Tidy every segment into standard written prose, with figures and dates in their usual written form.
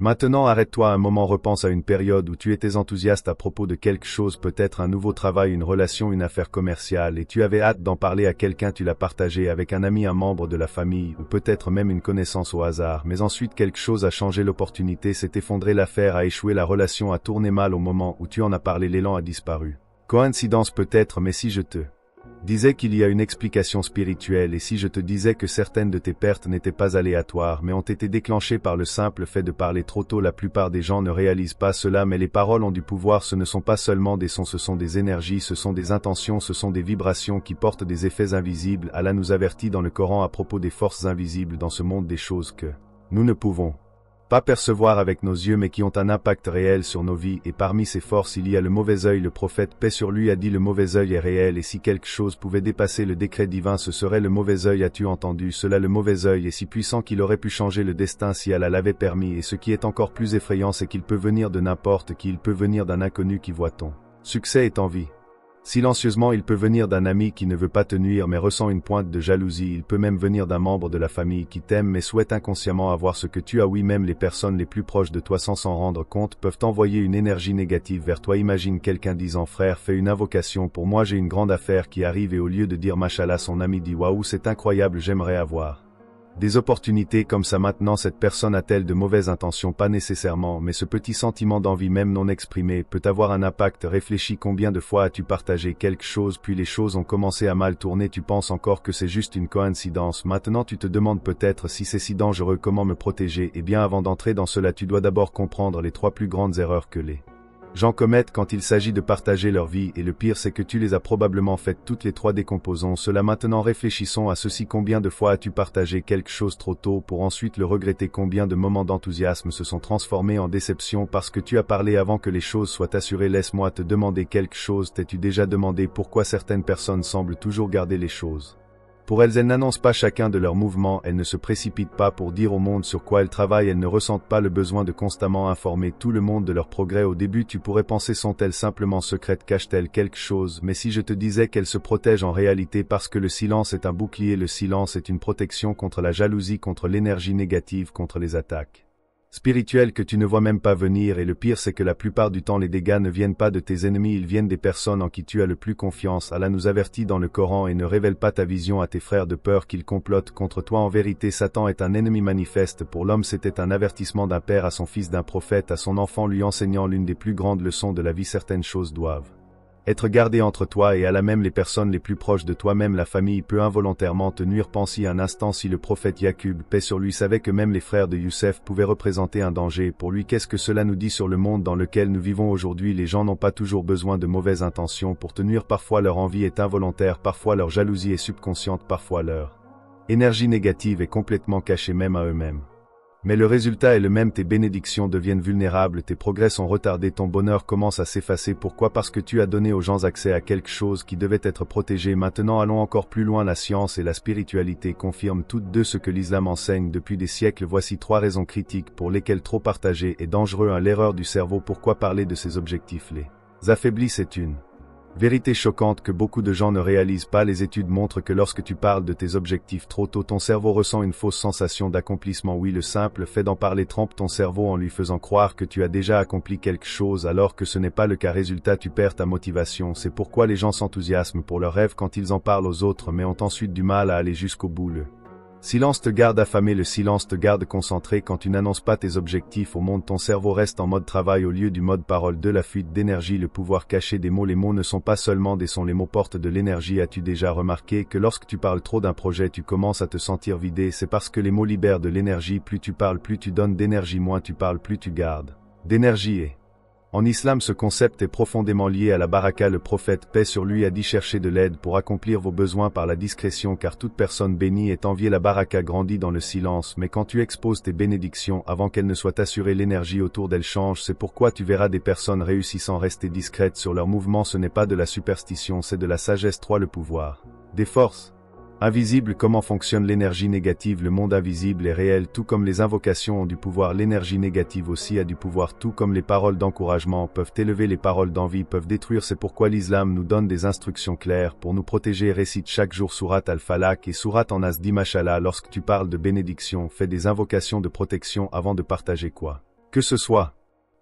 Maintenant arrête-toi un moment, repense à une période où tu étais enthousiaste à propos de quelque chose, peut-être un nouveau travail, une relation, une affaire commerciale, et tu avais hâte d'en parler à quelqu'un, tu l'as partagé avec un ami, un membre de la famille, ou peut-être même une connaissance au hasard, mais ensuite quelque chose a changé, l'opportunité s'est effondrée, l'affaire a échoué, la relation a tourné mal au moment où tu en as parlé, l'élan a disparu. Coïncidence peut-être, mais si je te disais qu'il y a une explication spirituelle, et si je te disais que certaines de tes pertes n'étaient pas aléatoires mais ont été déclenchées par le simple fait de parler trop tôt, la plupart des gens ne réalisent pas cela, mais les paroles ont du pouvoir, ce ne sont pas seulement des sons, ce sont des énergies, ce sont des intentions, ce sont des vibrations qui portent des effets invisibles. Allah nous avertit dans le Coran à propos des forces invisibles dans ce monde, des choses que nous ne pouvons pas percevoir avec nos yeux mais qui ont un impact réel sur nos vies, et parmi ces forces il y a le mauvais œil. Le prophète, paix sur lui, a dit le mauvais œil est réel, et si quelque chose pouvait dépasser le décret divin, ce serait le mauvais œil. As-tu entendu cela? Le mauvais œil est si puissant qu'il aurait pu changer le destin si Allah l'avait permis, et ce qui est encore plus effrayant c'est qu'il peut venir de n'importe qui, il peut venir d'un inconnu qui voit ton succès et t'envie. Silencieusement, il peut venir d'un ami qui ne veut pas te nuire mais ressent une pointe de jalousie, il peut même venir d'un membre de la famille qui t'aime mais souhaite inconsciemment avoir ce que tu as. Oui, même les personnes les plus proches de toi sans s'en rendre compte peuvent envoyer une énergie négative vers toi. Imagine quelqu'un disant: frère, fais une invocation pour moi, j'ai une grande affaire qui arrive, et au lieu de dire Mashallah, son ami dit: waouh, c'est incroyable, j'aimerais avoir des opportunités comme ça. Maintenant cette personne a-t-elle de mauvaises intentions? Pas nécessairement, mais ce petit sentiment d'envie même non exprimé peut avoir un impact. Réfléchis, combien de fois as-tu partagé quelque chose puis les choses ont commencé à mal tourner, tu penses encore que c'est juste une coïncidence. Maintenant tu te demandes peut-être si c'est si dangereux, comment me protéger? Eh bien, avant d'entrer dans cela, tu dois d'abord comprendre les 3 plus grandes erreurs que les gens commettent quand il s'agit de partager leur vie, et le pire c'est que tu les as probablement faites toutes les 3. Décomposons cela maintenant, réfléchissons à ceci. Combien de fois as-tu partagé quelque chose trop tôt pour ensuite le regretter? Combien de moments d'enthousiasme se sont transformés en déception parce que tu as parlé avant que les choses soient assurées? Laisse-moi te demander quelque chose, t'es-tu déjà demandé pourquoi certaines personnes semblent toujours garder les choses pour elles? Elles n'annoncent pas chacun de leurs mouvements, elles ne se précipitent pas pour dire au monde sur quoi elles travaillent, elles ne ressentent pas le besoin de constamment informer tout le monde de leur progrès. Au début tu pourrais penser: sont-elles simplement secrètes, cachent-elles quelque chose? Mais si je te disais qu'elles se protègent en réalité, parce que le silence est un bouclier, le silence est une protection contre la jalousie, contre l'énergie négative, contre les attaques spirituelles que tu ne vois même pas venir, et le pire c'est que la plupart du temps les dégâts ne viennent pas de tes ennemis, ils viennent des personnes en qui tu as le plus confiance. Allah nous avertit dans le Coran: et ne révèle pas ta vision à tes frères de peur qu'ils complotent contre toi. En vérité, Satan est un ennemi manifeste pour l'homme. C'était un avertissement d'un père à son fils, d'un prophète à son enfant, lui enseignant l'une des plus grandes leçons de la vie: certaines choses doivent être gardées entre toi et Allah, même les personnes les plus proches de toi, même la famille peut involontairement te nuire. Pense-y un instant, si le prophète Yaqub, paix sur lui, savait que même les frères de Youssef pouvaient représenter un danger pour lui, qu'est-ce que cela nous dit sur le monde dans lequel nous vivons aujourd'hui? Les gens n'ont pas toujours besoin de mauvaises intentions pour te nuire, parfois leur envie est involontaire, parfois leur jalousie est subconsciente, parfois leur énergie négative est complètement cachée même à eux-mêmes. Mais le résultat est le même, tes bénédictions deviennent vulnérables, tes progrès sont retardés, ton bonheur commence à s'effacer. Pourquoi? Parce que tu as donné aux gens accès à quelque chose qui devait être protégé. Maintenant allons encore plus loin, la science et la spiritualité confirment toutes deux ce que l'islam enseigne depuis des siècles. Voici 3 raisons critiques pour lesquelles trop partager est dangereux. 1. L'erreur du cerveau. Pourquoi parler de ces objectifs les affaiblit? C'est une vérité choquante que beaucoup de gens ne réalisent pas. Les études montrent que lorsque tu parles de tes objectifs trop tôt, ton cerveau ressent une fausse sensation d'accomplissement. Oui, le simple fait d'en parler trompe ton cerveau en lui faisant croire que tu as déjà accompli quelque chose alors que ce n'est pas le cas. Résultat, tu perds ta motivation. C'est pourquoi les gens s'enthousiasment pour leurs rêves quand ils en parlent aux autres mais ont ensuite du mal à aller jusqu'au bout. Le silence te garde affamé, le silence te garde concentré. Quand tu n'annonces pas tes objectifs au monde, ton cerveau reste en mode travail au lieu du mode parole. 2. La fuite d'énergie, le pouvoir caché des mots. Les mots ne sont pas seulement des sons, les mots portent de l'énergie. As-tu déjà remarqué que lorsque tu parles trop d'un projet, tu commences à te sentir vidé? C'est parce que les mots libèrent de l'énergie. Plus tu parles, plus tu donnes d'énergie, moins tu parles, plus tu gardes d'énergie. Et en islam, ce concept est profondément lié à la baraka. Le prophète, paix sur lui, a dit: cherchez de l'aide pour accomplir vos besoins par la discrétion, car toute personne bénie est enviée. La baraka grandit dans le silence, mais quand tu exposes tes bénédictions avant qu'elles ne soient assurées, l'énergie autour d'elles change. C'est pourquoi tu verras des personnes réussissant rester discrètes sur leurs mouvements. Ce n'est pas de la superstition, c'est de la sagesse. 3. Le pouvoir des forces invisible. Comment fonctionne l'énergie négative? Le monde invisible est réel, tout comme les invocations ont du pouvoir. L'énergie négative aussi a du pouvoir, tout comme les paroles d'encouragement peuvent élever, les paroles d'envie peuvent détruire. C'est pourquoi l'islam nous donne des instructions claires pour nous protéger. Récite chaque jour Surat al-Falaq et Surat an-Nas. Dis Mashallah lorsque tu parles de bénédiction, fais des invocations de protection avant de partager quoi Que ce soit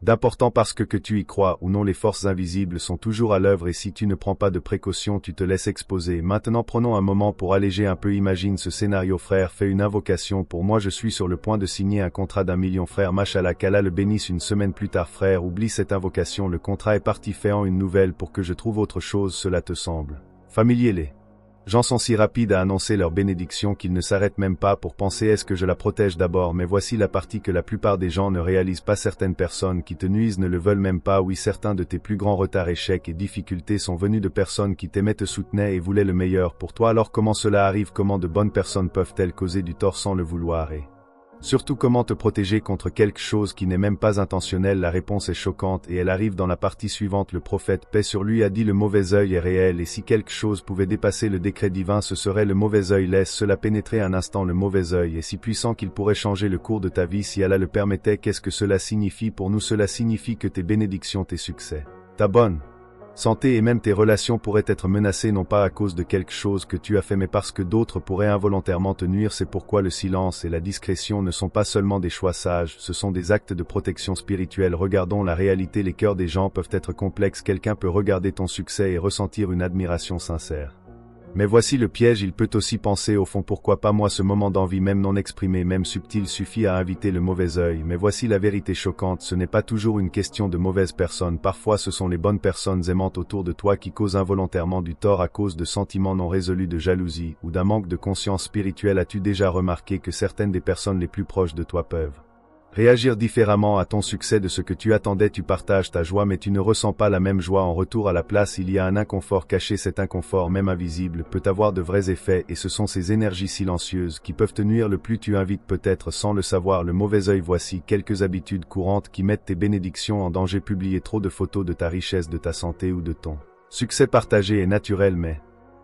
d'important parce que tu y crois ou non, les forces invisibles sont toujours à l'œuvre et si tu ne prends pas de précautions, tu te laisses exposer. Maintenant prenons un moment pour alléger un peu. Imagine ce scénario. Frère, fais une invocation pour moi. Je suis sur le point de signer un contrat d'1 million. Frère, machallah, qu'Allah le bénisse. Une semaine plus tard. Frère, oublie cette invocation. Le contrat est parti. Fais-en une nouvelle pour que je trouve autre chose. Cela te semble familier? Les gens sont si rapides à annoncer leur bénédiction qu'ils ne s'arrêtent même pas pour penser est-ce que je la protège d'abord. Mais voici la partie que la plupart des gens ne réalisent pas. Certaines personnes qui te nuisent ne le veulent même pas. Oui, certains de tes plus grands retards, échecs et difficultés sont venus de personnes qui t'aimaient, te soutenaient et voulaient le meilleur pour toi. Alors comment cela arrive? Comment de bonnes personnes peuvent-elles causer du tort sans le vouloir? Et surtout, comment te protéger contre quelque chose qui n'est même pas intentionnel? La réponse est choquante et elle arrive dans la partie suivante. Le prophète, paix sur lui, a dit le mauvais œil est réel et si quelque chose pouvait dépasser le décret divin, ce serait le mauvais œil. Laisse cela pénétrer un instant. Le mauvais œil est si puissant qu'il pourrait changer le cours de ta vie si Allah le permettait. Qu'est-ce que cela signifie pour nous? Cela signifie que tes bénédictions, tes succès, ta bonne santé et même tes relations pourraient être menacées non pas à cause de quelque chose que tu as fait mais parce que d'autres pourraient involontairement te nuire. C'est pourquoi le silence et la discrétion ne sont pas seulement des choix sages, ce sont des actes de protection spirituelle. Regardons la réalité, les cœurs des gens peuvent être complexes. Quelqu'un peut regarder ton succès et ressentir une admiration sincère. Mais voici le piège, il peut aussi penser au fond pourquoi pas moi? Ce moment d'envie même non exprimé, même subtil, suffit à inviter le mauvais œil. Mais voici la vérité choquante, ce n'est pas toujours une question de mauvaises personnes, parfois ce sont les bonnes personnes aimantes autour de toi qui causent involontairement du tort à cause de sentiments non résolus, de jalousie ou d'un manque de conscience spirituelle. As-tu déjà remarqué que certaines des personnes les plus proches de toi peuvent réagir différemment à ton succès de ce que tu attendais? Tu partages ta joie mais tu ne ressens pas la même joie en retour. À la place, il y a un inconfort caché. Cet inconfort, même invisible, peut avoir de vrais effets et ce sont ces énergies silencieuses qui peuvent te nuire le plus tu invites peut-être sans le savoir le mauvais œil. Voici quelques habitudes courantes qui mettent tes bénédictions en danger. Publier trop de photos de ta richesse, de ta santé ou de ton succès. Partagé est naturel mais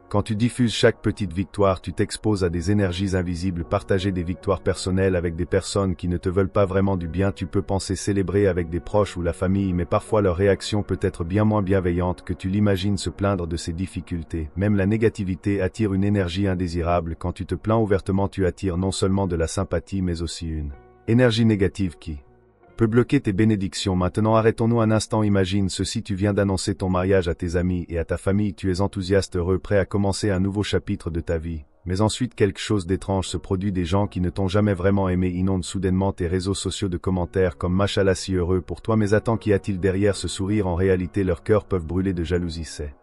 quand tu diffuses chaque petite victoire, tu t'exposes à des énergies invisibles. Partager des victoires personnelles avec des personnes qui ne te veulent pas vraiment du bien. Tu peux penser célébrer avec des proches ou la famille, mais parfois leur réaction peut être bien moins bienveillante que tu l'imagines. Se plaindre de ses difficultés. Même la négativité attire une énergie indésirable. Quand tu te plains ouvertement, tu attires non seulement de la sympathie, mais aussi une énergie négative qui peut bloquer tes bénédictions. Maintenant arrêtons-nous un instant, imagine ceci, tu viens d'annoncer ton mariage à tes amis et à ta famille, tu es enthousiaste, heureux, prêt à commencer un nouveau chapitre de ta vie. Mais ensuite quelque chose d'étrange se produit, des gens qui ne t'ont jamais vraiment aimé inondent soudainement tes réseaux sociaux de commentaires comme machallah si heureux pour toi, mais attends, qu'y a-t-il derrière ce sourire? En réalité leurs cœurs peuvent brûler de jalousie, c'est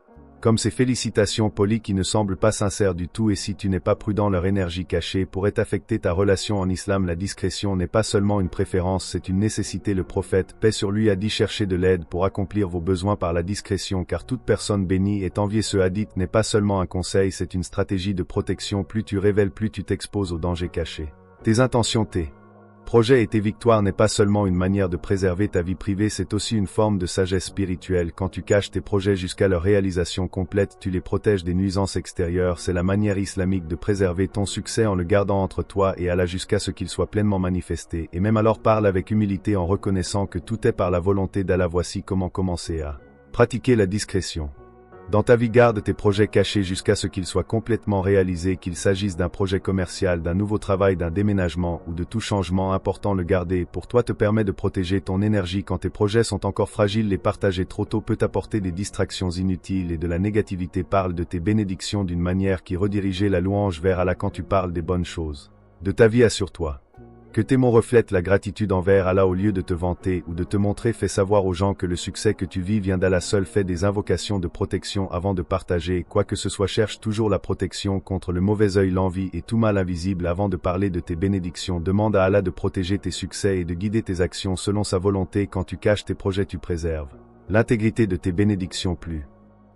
comme ces félicitations polies qui ne semblent pas sincères du tout et si tu n'es pas prudent, leur énergie cachée pourrait affecter ta relation. En islam, la discrétion n'est pas seulement une préférence, c'est une nécessité. Le prophète, paix sur lui, a dit cherchez de l'aide pour accomplir vos besoins par la discrétion car toute personne bénie est enviée. Ce hadith n'est pas seulement un conseil, c'est une stratégie de protection. Plus tu révèles, plus tu t'exposes aux dangers cachés. Tes intentions, tes projets et tes victoires n'est pas seulement une manière de préserver ta vie privée, c'est aussi une forme de sagesse spirituelle. Quand tu caches tes projets jusqu'à leur réalisation complète, tu les protèges des nuisances extérieures. C'est la manière islamique de préserver ton succès en le gardant entre toi et Allah jusqu'à ce qu'il soit pleinement manifesté. Et même alors parle avec humilité en reconnaissant que tout est par la volonté d'Allah. Voici comment commencer à pratiquer la discrétion. Dans ta vie, garde tes projets cachés jusqu'à ce qu'ils soient complètement réalisés, qu'il s'agisse d'un projet commercial, d'un nouveau travail, d'un déménagement ou de tout changement important. Le garder pour toi te permet de protéger ton énergie quand tes projets sont encore fragiles. Les partager trop tôt peut apporter des distractions inutiles et de la négativité. Parle de tes bénédictions d'une manière qui redirige la louange vers Allah. Quand tu parles des bonnes choses de ta vie, assure-toi que tes mots reflètent la gratitude envers Allah au lieu de te vanter ou de te montrer. Fais savoir aux gens que le succès que tu vis vient d'Allah seul. Fais des invocations de protection avant de partager quoi que ce soit. Cherche toujours la protection contre le mauvais œil, l'envie et tout mal invisible avant de parler de tes bénédictions. Demande à Allah de protéger tes succès et de guider tes actions selon sa volonté. Quand tu caches tes projets, tu préserves l'intégrité de tes bénédictions. Plus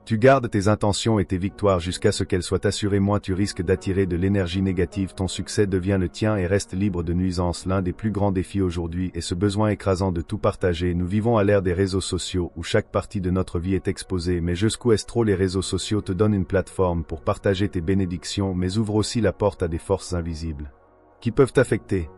tu gardes tes intentions et tes victoires jusqu'à ce qu'elles soient assurées, moins tu risques d'attirer de l'énergie négative. Ton succès devient le tien et reste libre de nuisances. L'un des plus grands défis aujourd'hui est ce besoin écrasant de tout partager. Nous vivons à l'ère des réseaux sociaux où chaque partie de notre vie est exposée. Mais jusqu'où est-ce trop? Les réseaux sociaux te donnent une plateforme pour partager tes bénédictions, mais ouvrent aussi la porte à des forces invisibles qui peuvent t'affecter.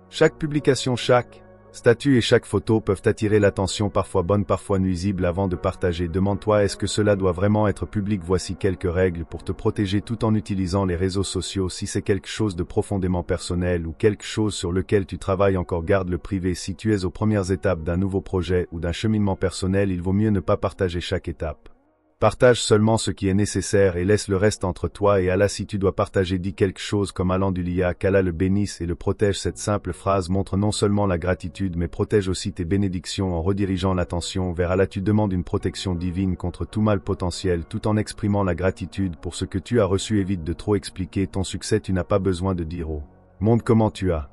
Chaque publication, chaque Statut et chaque photo peuvent attirer l'attention, parfois bonne, parfois nuisible. Avant de partager, demande-toi, est-ce que cela doit vraiment être public? Voici quelques règles pour te protéger tout en utilisant les réseaux sociaux. Si c'est quelque chose de profondément personnel ou quelque chose sur lequel tu travailles encore, garde-le privé. Si tu es aux premières étapes d'un nouveau projet ou d'un cheminement personnel, il vaut mieux ne pas partager chaque étape. Partage seulement ce qui est nécessaire et laisse le reste entre toi et Allah. Si tu dois partager, dis quelque chose comme Alhamdoulilah, qu'Allah le bénisse et le protège. Cette simple phrase montre non seulement la gratitude mais protège aussi tes bénédictions en redirigeant l'attention vers Allah. Tu demandes une protection divine contre tout mal potentiel tout en exprimant la gratitude pour ce que tu as reçu. Évite de trop expliquer ton succès, tu n'as pas besoin de dire au monde comment tu as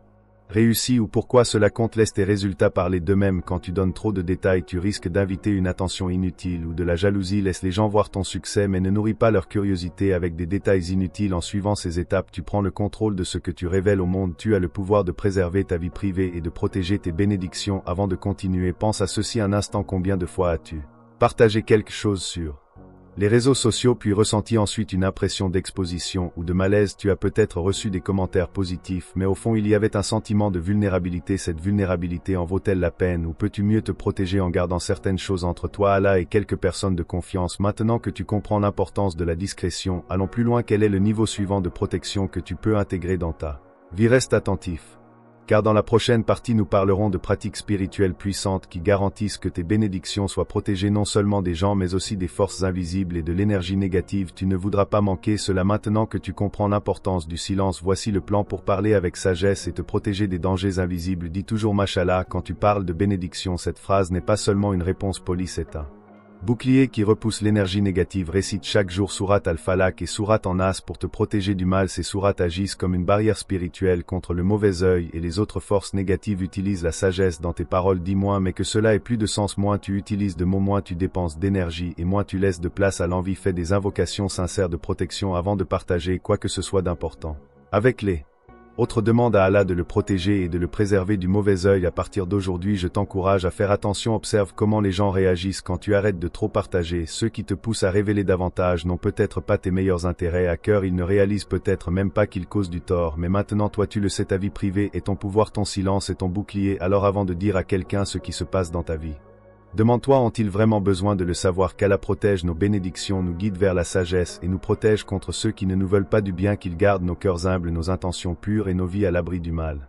réussi ou pourquoi cela compte. Laisse tes résultats parler d'eux-mêmes. Quand tu donnes trop de détails, tu risques d'inviter une attention inutile ou de la jalousie. Laisse les gens voir ton succès mais ne nourris pas leur curiosité avec des détails inutiles. En suivant ces étapes, tu prends le contrôle de ce que tu révèles au monde. Tu as le pouvoir de préserver ta vie privée et de protéger tes bénédictions. Avant de continuer, pense à ceci un instant. Combien de fois as-tu partagé quelque chose sur les réseaux sociaux puis ressenti ensuite une impression d'exposition ou de malaise? Tu as peut-être reçu des commentaires positifs, mais au fond il y avait un sentiment de vulnérabilité. Cette vulnérabilité en vaut-elle la peine ou peux-tu mieux te protéger en gardant certaines choses entre toi, Allah et quelques personnes de confiance? Maintenant que tu comprends l'importance de la discrétion, allons plus loin. Quel est le niveau suivant de protection que tu peux intégrer dans ta vie? Reste attentif, car dans la prochaine partie nous parlerons de pratiques spirituelles puissantes qui garantissent que tes bénédictions soient protégées non seulement des gens mais aussi des forces invisibles et de l'énergie négative. Tu ne voudras pas manquer cela. Maintenant que tu comprends l'importance du silence, voici le plan pour parler avec sagesse et te protéger des dangers invisibles. Dis toujours Mashallah quand tu parles de bénédiction. Cette phrase n'est pas seulement une réponse polie, c'est un bouclier qui repousse l'énergie négative. Récite chaque jour Sourate Al-Falaq et Sourate An-Nas pour te protéger du mal. Ces sourates agissent comme une barrière spirituelle contre le mauvais œil et les autres forces négatives. Utilise la sagesse dans tes paroles. Dis moins mais que cela ait plus de sens. Moins tu utilises de mots, moins tu dépenses d'énergie et moins tu laisses de place à l'envie. Fais des invocations sincères de protection avant de partager quoi que ce soit d'important avec les autre. Demande à Allah de le protéger et de le préserver du mauvais œil. À partir d'aujourd'hui, je t'encourage à faire attention. Observe comment les gens réagissent quand tu arrêtes de trop partager. Ceux qui te poussent à révéler davantage n'ont peut-être pas tes meilleurs intérêts à cœur. Ils ne réalisent peut-être même pas qu'ils causent du tort. Mais maintenant toi tu le sais, ta vie privée est ton pouvoir, ton silence est ton bouclier. Alors avant de dire à quelqu'un ce qui se passe dans ta vie, demande-toi, ont-ils vraiment besoin de le savoir? Qu'Allah protège nos bénédictions, nous guide vers la sagesse et nous protège contre ceux qui ne nous veulent pas du bien. Qu'il garde nos cœurs humbles, nos intentions pures et nos vies à l'abri du mal.